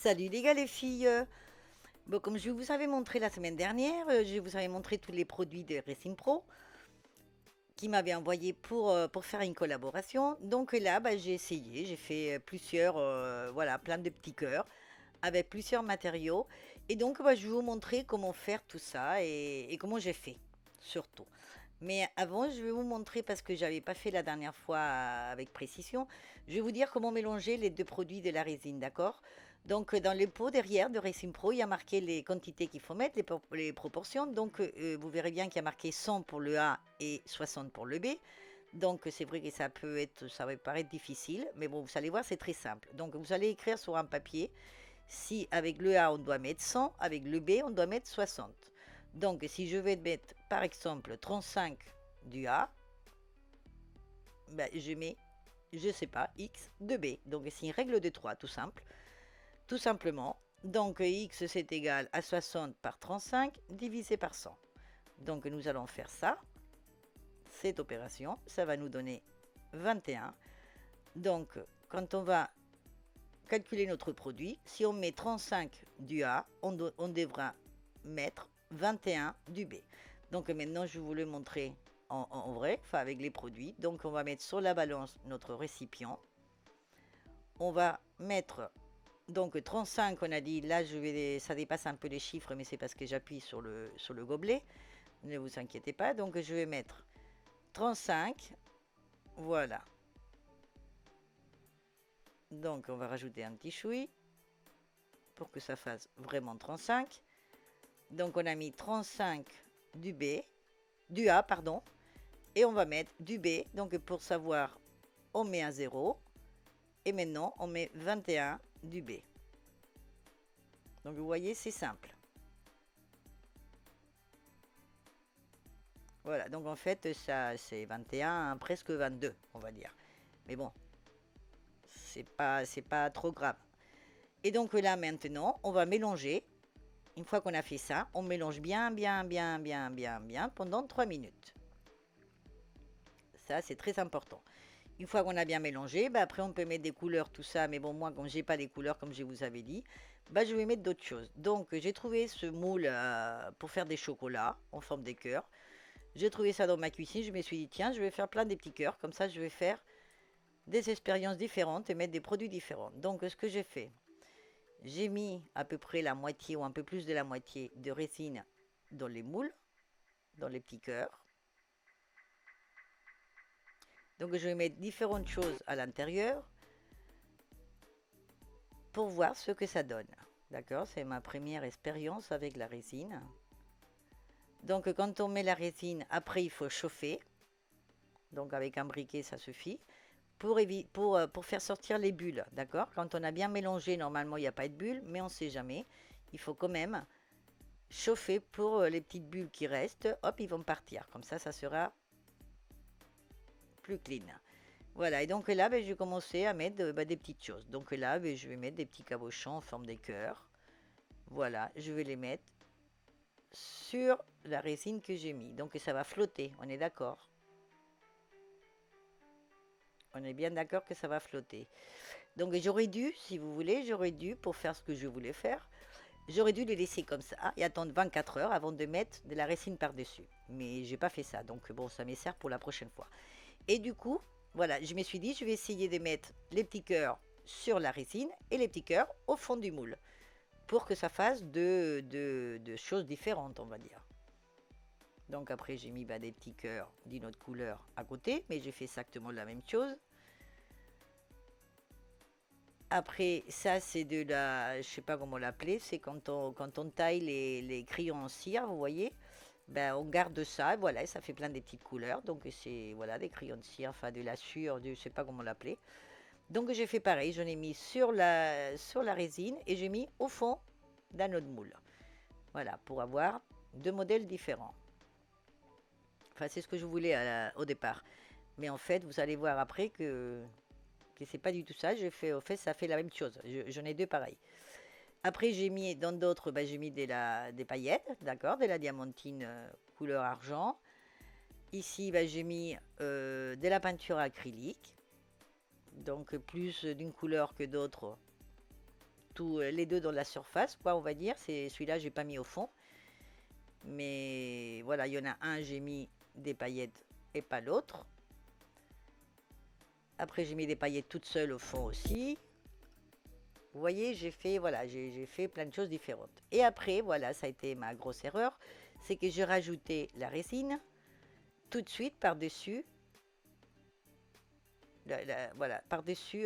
Salut les gars, les filles. Bon, comme je vous avais montré la semaine dernière, je vous avais montré tous les produits de Racing Pro qui m'avaient envoyé pour faire une collaboration. Donc là, bah, j'ai essayé, j'ai fait plusieurs, voilà, plein de petits cœurs avec plusieurs matériaux. Et donc, bah, je vais vous montrer comment faire tout ça et comment j'ai fait, surtout. Mais avant, je vais vous montrer, parce que j'avais pas fait la dernière fois avec précision, je vais vous dire comment mélanger les deux produits de la résine, d'accord? Donc, dans le pot derrière de Racing Pro, il y a marqué les quantités qu'il faut mettre, les proportions. Donc, vous verrez bien qu'il y a marqué 100 pour le A et 60 pour le B. Donc, c'est vrai que ça va paraître difficile, mais bon, vous allez voir, c'est très simple. Donc, vous allez écrire sur un papier si avec le A, on doit mettre 100, avec le B, on doit mettre 60. Donc, si je vais mettre, par exemple, 35 du A, ben, je mets, je sais pas, X de B. Donc, c'est une règle de 3, tout simple. Tout simplement. Donc, X, c'est égal à 60 par 35 divisé par 100. Donc, nous allons faire ça. Cette opération, ça va nous donner 21. Donc, quand on va calculer notre produit, si on met 35 du A, on devra mettre 21 du B. Donc maintenant, je vais vous le montrer en vrai, enfin avec les produits. Donc on va mettre sur la balance notre récipient. On va mettre donc 35, on a dit, là ça dépasse un peu les chiffres, mais c'est parce que j'appuie sur le gobelet. Ne vous inquiétez pas. Donc je vais mettre 35, voilà. Donc on va rajouter un petit chouï pour que ça fasse vraiment 35. Donc on a mis 35 du B, du A, pardon, et on va mettre du B. Donc pour savoir, on met un 0, et maintenant on met 21 du B. Donc vous voyez, c'est simple. Voilà, donc en fait, ça c'est 21, presque 22, on va dire. Mais bon, c'est pas trop grave. Et donc là maintenant, on va mélanger. Une fois qu'on a fait ça, on mélange bien, bien, bien, bien, bien, bien pendant 3 minutes. Ça, c'est très important. Une fois qu'on a bien mélangé, bah après on peut mettre des couleurs, tout ça. Mais bon, moi, comme j'ai pas les couleurs, comme je vous avais dit, bah je vais mettre d'autres choses. Donc, j'ai trouvé ce moule pour faire des chocolats en forme des cœurs. J'ai trouvé ça dans ma cuisine. Je me suis dit, tiens, je vais faire plein des petits cœurs. Comme ça, je vais faire des expériences différentes et mettre des produits différents. Donc, ce que j'ai fait, j'ai mis à peu près la moitié ou un peu plus de la moitié de résine dans les moules, dans les petits cœurs. Donc, je vais mettre différentes choses à l'intérieur pour voir ce que ça donne. D'accord, c'est ma première expérience avec la résine. Donc quand on met la résine, après il faut chauffer. Donc avec un briquet, ça suffit. Pour faire sortir les bulles, d'accord. Quand on a bien mélangé, normalement il n'y a pas de bulles, mais on ne sait jamais. Il faut quand même chauffer pour les petites bulles qui restent. Hop, ils vont partir. Comme ça sera plus clean. Voilà, et donc là, ben, je vais commencer à mettre des petites choses. Donc là, ben, je vais mettre des petits cabochons en forme de cœur. Voilà, je vais les mettre sur la résine que j'ai mis. Donc ça va flotter, on est d'accord. On est bien d'accord que ça va flotter. Donc j'aurais dû, si vous voulez, j'aurais dû, pour faire ce que je voulais faire, j'aurais dû les laisser comme ça et attendre 24 heures avant de mettre de la résine par-dessus. Mais j'ai pas fait ça, donc bon, ça me sert pour la prochaine fois. Et du coup, voilà, je me suis dit, je vais essayer de mettre les petits cœurs sur la résine et les petits cœurs au fond du moule, pour que ça fasse de choses différentes, on va dire. Donc après, j'ai mis des petits cœurs d'une autre couleur à côté, mais j'ai fait exactement la même chose. Après, ça, c'est de la, je sais pas comment l'appeler, c'est quand on taille les crayons en cire, vous voyez, ben, on garde ça, voilà, et ça fait plein des petites couleurs. Donc c'est, voilà, des crayons de cire, enfin de la sueur, je sais pas comment l'appeler. Donc j'ai fait pareil, j'en ai mis sur la résine et j'ai mis au fond d'un autre moule. Voilà, pour avoir deux modèles différents. Enfin, c'est ce que je voulais au départ. Mais en fait, vous allez voir après que c'est pas du tout ça. Au fait, ça fait la même chose. J'en ai deux pareils. Après, j'ai mis dans d'autres, j'ai mis des paillettes, d'accord, de la diamantine couleur argent. Ici, j'ai mis de la peinture acrylique. Donc, plus d'une couleur que d'autres les deux dans la surface, quoi, on va dire. C'est celui-là, j'ai pas mis au fond. Mais voilà, il y en a un, j'ai mis des paillettes et pas l'autre. Après, j'ai mis des paillettes toutes seules au fond aussi. Vous voyez, j'ai fait, voilà, j'ai fait plein de choses différentes. Et après, voilà, ça a été ma grosse erreur. C'est que j'ai rajouté la résine tout de suite par-dessus. Voilà, par-dessus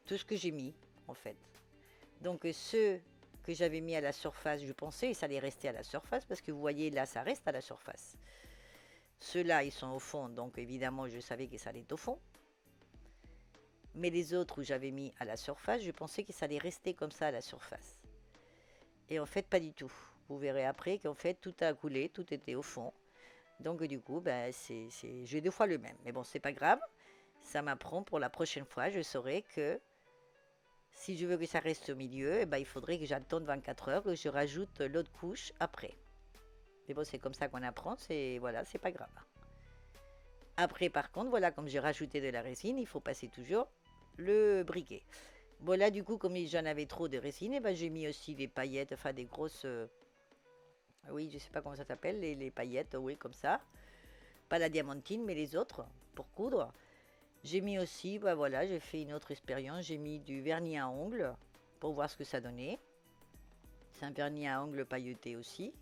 tout ce que j'ai mis, en fait. Donc, ceux que j'avais mis à la surface, je pensais que ça allait rester à la surface, parce que vous voyez, là, ça reste à la surface. Ceux-là, ils sont au fond, donc évidemment, je savais que ça allait être au fond. Mais les autres où j'avais mis à la surface, je pensais que ça allait rester comme ça à la surface. Et en fait, pas du tout. Vous verrez après qu'en fait, tout a coulé, tout était au fond. Donc du coup, ben, j'ai deux fois le même. Mais bon, c'est pas grave. Ça m'apprend pour la prochaine fois. Je saurai que si je veux que ça reste au milieu, eh ben, il faudrait que j'attende 24 heures, que je rajoute l'autre couche après. Mais bon, c'est comme ça qu'on apprend. Voilà, c'est pas grave. Après, par contre, voilà, comme j'ai rajouté de la résine, il faut passer toujours le briquet. Bon, là, du coup, comme j'en avais trop de résine, eh ben, j'ai mis aussi des paillettes, enfin des grosses... oui, je sais pas comment ça s'appelle, les paillettes, oui, comme ça. Pas la diamantine, mais les autres, pour coudre. J'ai mis aussi, bah voilà, j'ai fait une autre expérience. J'ai mis du vernis à ongles pour voir ce que ça donnait. C'est un vernis à ongles pailleté aussi.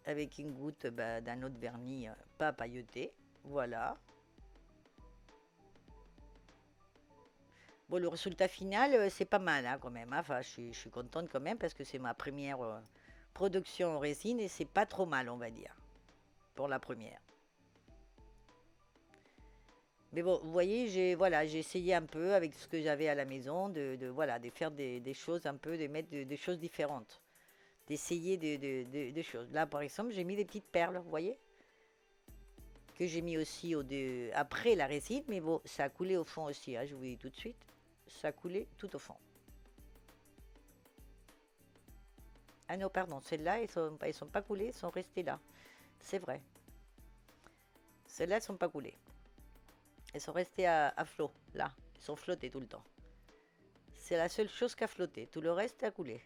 Avec une goutte bah, d'un autre vernis pas pailleté. Voilà. Bon, le résultat final, c'est pas mal hein, quand même. Hein. Enfin, je suis contente quand même parce que c'est ma première production en résine et c'est pas trop mal, on va dire, pour la première. Mais bon, vous voyez, j'ai essayé un peu avec ce que j'avais à la maison voilà, de faire des choses un peu, de mettre des choses différentes, d'essayer des choses. Là, par exemple, j'ai mis des petites perles, vous voyez, que j'ai mis aussi après la résine, mais bon, ça a coulé au fond aussi, hein, je vous dis tout de suite, ça a coulé tout au fond. Ah non, pardon, celles-là, elles sont pas coulées, elles sont restées là. C'est vrai. Celles-là, elles sont pas coulées. Elles sont restées à flot, là. Elles sont flottées tout le temps. C'est la seule chose qui a flotté. Tout le reste a coulé.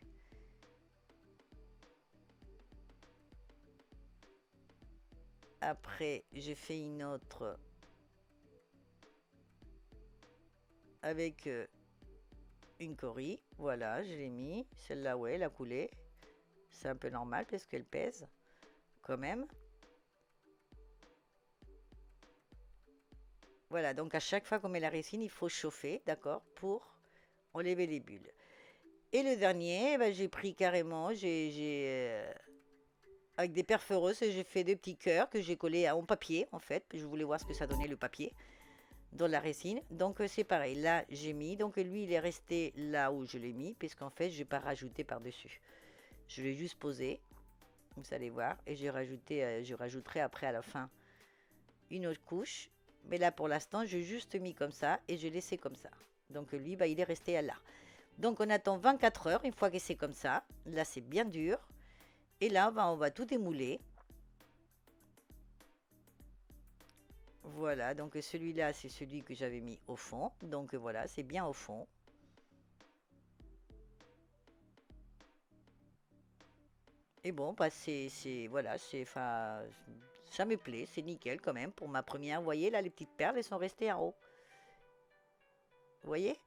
Après, j'ai fait une autre avec une corie. Voilà, je l'ai mis. Celle-là, ouais, elle a coulé. C'est un peu normal parce qu'elle pèse quand même. Voilà, donc à chaque fois qu'on met la résine, il faut chauffer, d'accord, pour enlever les bulles. Et le dernier, ben, j'ai pris carrément, avec des perforeuses, j'ai fait des petits cœurs que j'ai collés en papier, en fait. Je voulais voir ce que ça donnait le papier dans la résine. Donc c'est pareil, là j'ai mis, donc lui il est resté là où je l'ai mis, puisqu'en fait je n'ai pas rajouté par-dessus. Je l'ai juste posé, vous allez voir, et je rajouterai après à la fin une autre couche. Mais là pour l'instant j'ai juste mis comme ça et je laissé comme ça. Donc lui bah, il est resté là. Donc on attend 24 heures, une fois que c'est comme ça. Là c'est bien dur. Et là bah, on va tout émouler. Voilà, donc celui-là c'est celui que j'avais mis au fond. Donc voilà, c'est bien au fond. Et bon, bah voilà, ça me plaît, c'est nickel quand même pour ma première. Vous voyez là, les petites perles, elles sont restées en haut. Vous voyez?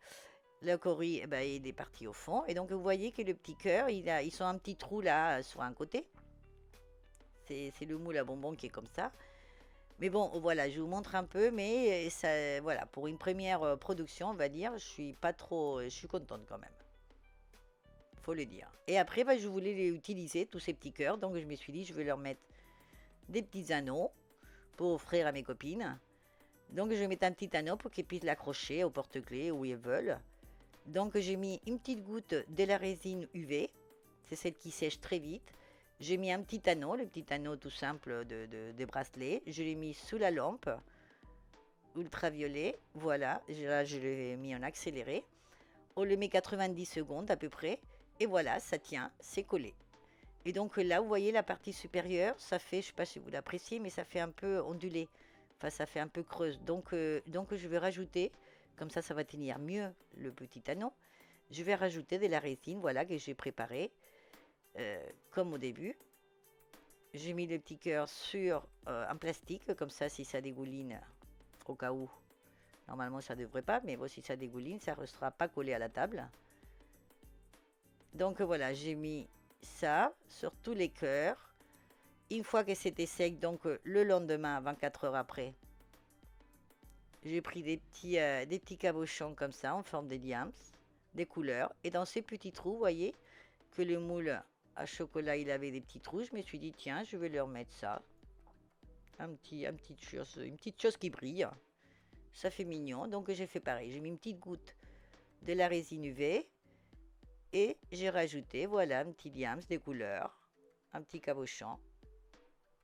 Le cori, eh ben, il est parti au fond. Et donc, vous voyez que le petit cœur, ils sont un petit trou là, sur un côté. C'est le moule à bonbons qui est comme ça. Mais bon, voilà, je vous montre un peu. Mais ça, voilà, pour une première production, on va dire, je suis pas trop, je suis contente quand même. Faut le dire. Et après, bah, je voulais les utiliser, tous ces petits cœurs. Donc, je me suis dit, je vais leur mettre des petits anneaux pour offrir à mes copines. Donc, je vais mettre un petit anneau pour qu'ils puissent l'accrocher au porte-clés où ils veulent. Donc j'ai mis une petite goutte de la résine UV, c'est celle qui sèche très vite. J'ai mis un petit anneau, le petit anneau tout simple de bracelet. Je l'ai mis sous la lampe ultraviolet. Voilà, là je l'ai mis en accéléré. On le met 90 secondes à peu près. Et voilà, ça tient, c'est collé. Et donc là, vous voyez la partie supérieure, ça fait, je ne sais pas si vous l'appréciez, mais ça fait un peu ondulé. Enfin, ça fait un peu creuse. Donc je vais rajouter, comme ça va tenir mieux le petit anneau. je vais rajouter de la résine, voilà, que j'ai préparée, comme au début. J'ai mis le petit cœur sur un plastique, comme ça, si ça dégouline, au cas où. Normalement, ça ne devrait pas, mais bon, si ça dégouline, ça ne restera pas collé à la table. Donc voilà, j'ai mis ça sur tous les cœurs. Une fois que c'était sec, donc le lendemain, 24 heures après, j'ai pris des petits cabochons comme ça, en forme de diams, des couleurs. Et dans ces petits trous, vous voyez, que le moule à chocolat, il avait des petits trous. Je me suis dit, tiens, je vais leur mettre ça. Une petite chose qui brille. Ça fait mignon. Donc j'ai fait pareil. J'ai mis une petite goutte de la résine UV. Et j'ai rajouté, voilà, un petit diams, des couleurs, un petit cabochon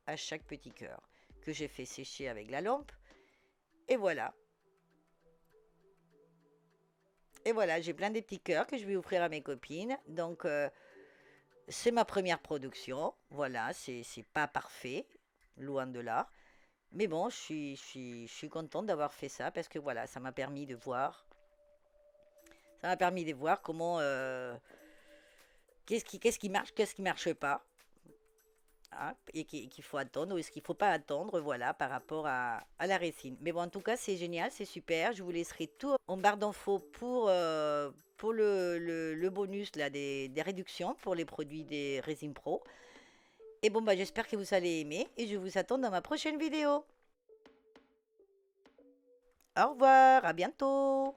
à chaque petit cœur que j'ai fait sécher avec la lampe. Et voilà. Et voilà, j'ai plein de petits cœurs que je vais offrir à mes copines. Donc, c'est ma première production. Voilà, c'est pas parfait, loin de là. Mais bon, je suis contente d'avoir fait ça parce que voilà, ça m'a permis de voir. Ça m'a permis de voir comment. Qu'est-ce qui marche, qu'est-ce qui marche pas. Hein, et qu'il faut attendre ou est-ce qu'il ne faut pas attendre, voilà, par rapport à la résine. Mais bon, en tout cas, c'est génial, c'est super. Je vous laisserai tout en barre d'infos pour le bonus là, des réductions pour les produits des Résines Pro. Et bon, bah, j'espère que vous allez aimer et je vous attends dans ma prochaine vidéo. Au revoir, à bientôt.